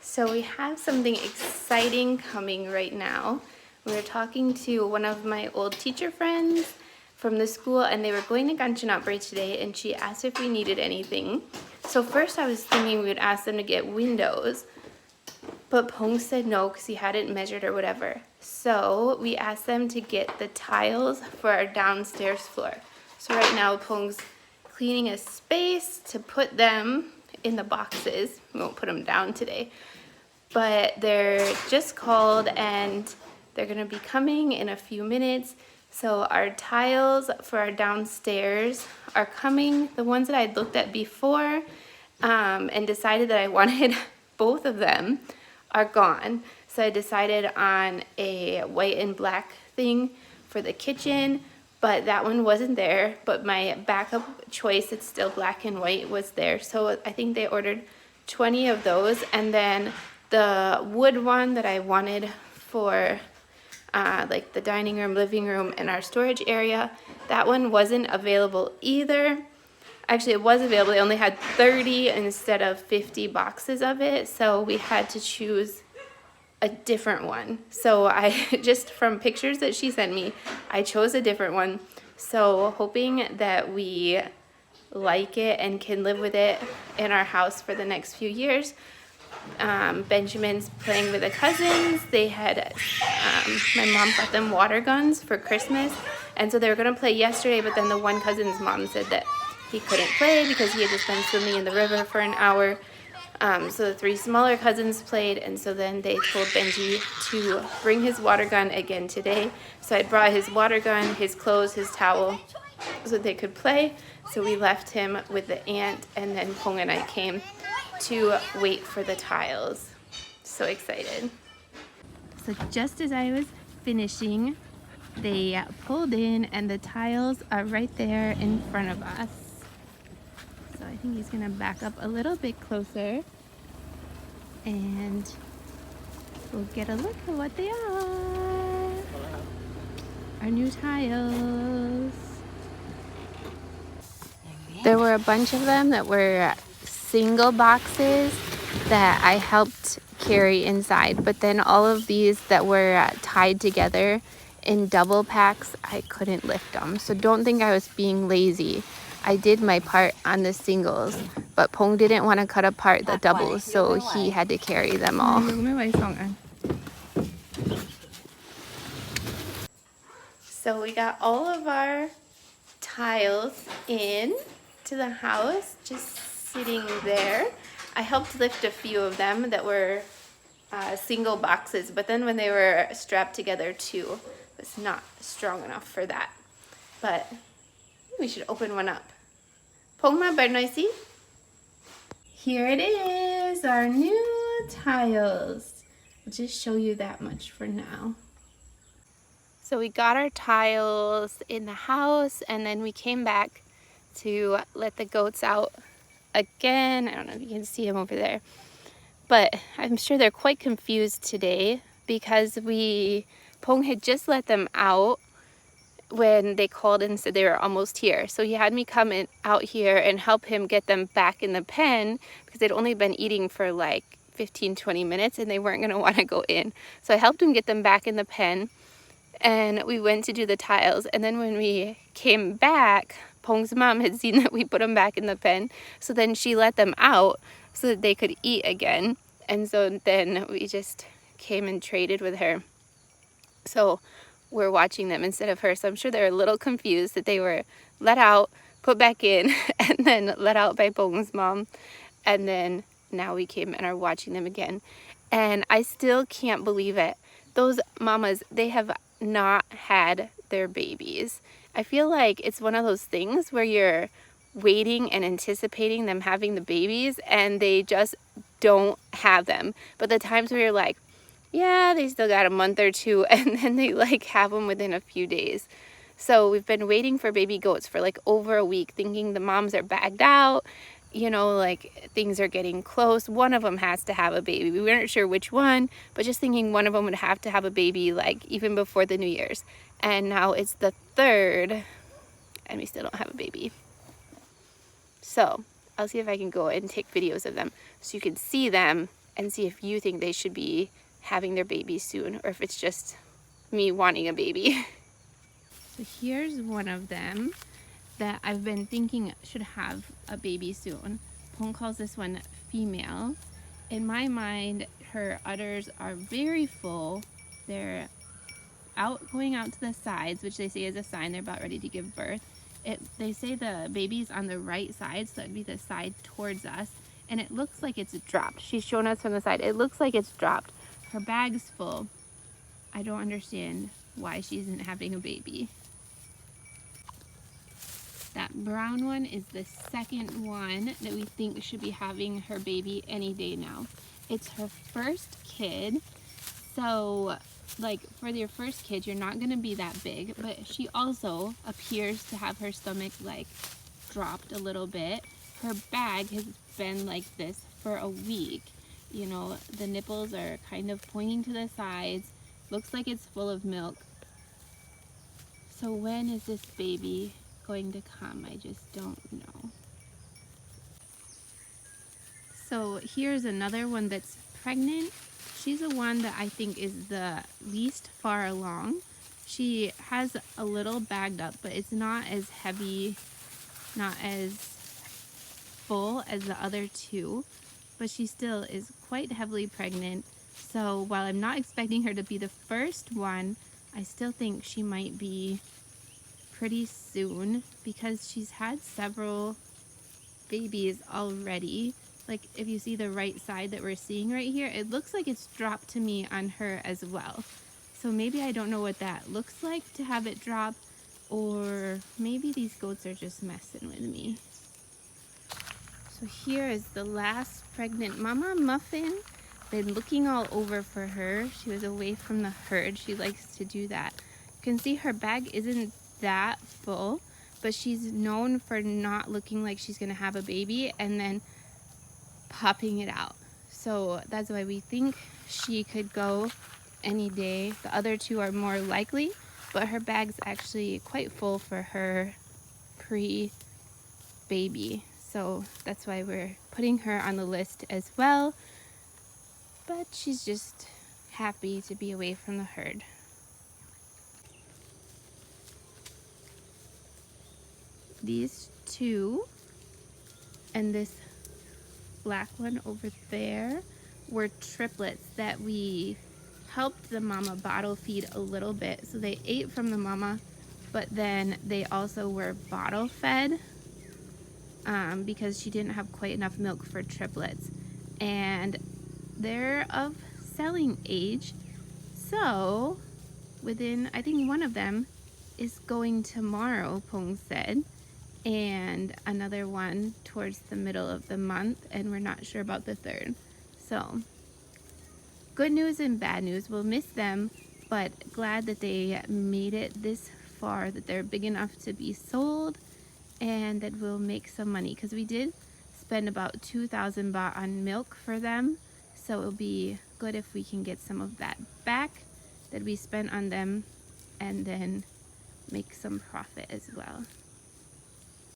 So we have something exciting coming right now. We're talking to one of my old teacher friends from the school, and they were going to Kanchanaburi today, and she asked if we needed anything. So first I was thinking we would ask them to get windows, but Pong said no because he hadn't measured or whatever. So we asked them to get the tiles for our downstairs floor. So right now Pong's cleaning a space to put them in the boxes. We won't put them down today. But they're just called and they're gonna be coming in a few minutes. So our tiles for our downstairs are coming. The ones that I'd looked at before and decided that I wanted both of them are gone. So I decided on a white and black thing for the kitchen, but that one wasn't there. But my backup choice, it's still black and white, was there. So I think they ordered 20 of those, and then the wood one that I wanted for like the dining room, living room, and our storage area, that one wasn't available either. Actually, it was available. They only had 30 instead of 50 boxes of it, so we had to choose a different one. So I just, from pictures that she sent me, I chose a different one. So hoping that we like it and can live with it in our house for the next few years. Benjamin's playing with the cousins. They had, my mom got them water guns for Christmas, and so they were gonna play yesterday, but then the one cousin's mom said that he couldn't play because he had just been swimming in the river for an hour. So the three smaller cousins played, and so then they told Benji to bring his water gun again today. So I brought his water gun, his clothes, his towel, so they could play. So we left him with the aunt, and then Pong and I came to wait for the tiles. So excited. So just as I was finishing, they pulled in and the tiles are right there in front of us. So I think he's gonna back up a little bit closer and we'll get a look at what they are. Our new tiles. There were a bunch of them that were single boxes that I helped carry inside, but then all of these that were tied together in double packs, I couldn't lift them. So don't think I was being lazy. I did my part on the singles, but Pong didn't want to cut apart the doubles, so he had to carry them all. So we got all of our tiles in to the house, just sitting there. I helped lift a few of them that were single boxes, but then when they were strapped together too, it was not strong enough for that. But we should open one up. Pongma Bernoisi. Here it is, our new tiles. I'll just show you that much for now. So we got our tiles in the house, and then we came back to let the goats out again. I don't know if you can see them over there, but I'm sure they're quite confused today because Pong had just let them out when they called and said they were almost here. So he had me come out here and help him get them back in the pen because they'd only been eating for like 15-20 minutes and they weren't going to want to go in. So I helped him get them back in the pen, and we went to do the tiles. And then when we came back, Pong's mom had seen that we put them back in the pen, so then she let them out so that they could eat again. And so then we just came and traded with her. So we're watching them instead of her. So I'm sure they're a little confused that they were let out, put back in, and then let out by Pong's mom. And then now we came and are watching them again. And I still can't believe it. Those mamas, they have not had their babies. I feel like it's one of those things where you're waiting and anticipating them having the babies and they just don't have them. But the times where you're like, yeah, they still got a month or two, and then they like have them within a few days. So we've been waiting for baby goats for like over a week, thinking the moms are bagged out, you know, like things are getting close. One of them has to have a baby. We weren't sure which one, but just thinking one of them would have to have a baby like even before the New Year's. And now it's the third and we still don't have a baby. So I'll see if I can go and take videos of them so you can see them and see if you think they should be having their baby soon, or if it's just me wanting a baby. So here's one of them that I've been thinking should have a baby soon. Pong calls this one female. In my mind, her udders are very full. They're going out to the sides, which they say is a sign they're about ready to give birth. They say the baby's on the right side, so that'd be the side towards us, and it looks like it's dropped. She's shown us from the side. It looks like it's dropped. Her bag's full. I don't understand why she isn't having a baby. That brown one is the second one that we think should be having her baby any day now. It's her first kid, so like for your first kid, you're not gonna be that big, but she also appears to have her stomach like dropped a little bit. Her bag has been like this for a week. You know, the nipples are kind of pointing to the sides. Looks like it's full of milk. So when is this baby going to come? I just don't know. So here's another one that's pregnant. She's the one that I think is the least far along. She has a little bagged up, but it's not as heavy, not as full as the other two, but she still is quite heavily pregnant. So while I'm not expecting her to be the first one, I still think she might be pretty soon because she's had several babies already. Like if you see the right side that we're seeing right here, it looks like it's dropped to me on her as well. So maybe I don't know what that looks like to have it drop, or maybe these goats are just messing with me. So here is the last pregnant mama, Muffin. Been looking all over for her. She was away from the herd. She likes to do that. You can see her bag isn't that full, but she's known for not looking like she's gonna have a baby and then popping it out. So that's why we think she could go any day. The other two are more likely, but her bag's actually quite full for her pre-baby. So that's why we're putting her on the list as well. But she's just happy to be away from the herd. These two and this black one over there were triplets that we helped the mama bottle feed a little bit. So they ate from the mama, but then they also were bottle fed because she didn't have quite enough milk for triplets. And they're of selling age. So within, I think one of them is going tomorrow, Pong said, and another one towards the middle of the month, and we're not sure about the third. So good news and bad news. We'll miss them, but glad that they made it this far, that they're big enough to be sold and that we'll make some money, because we did spend about 2,000 baht on milk for them. So it'll be good if we can get some of that back that we spent on them and then make some profit as well.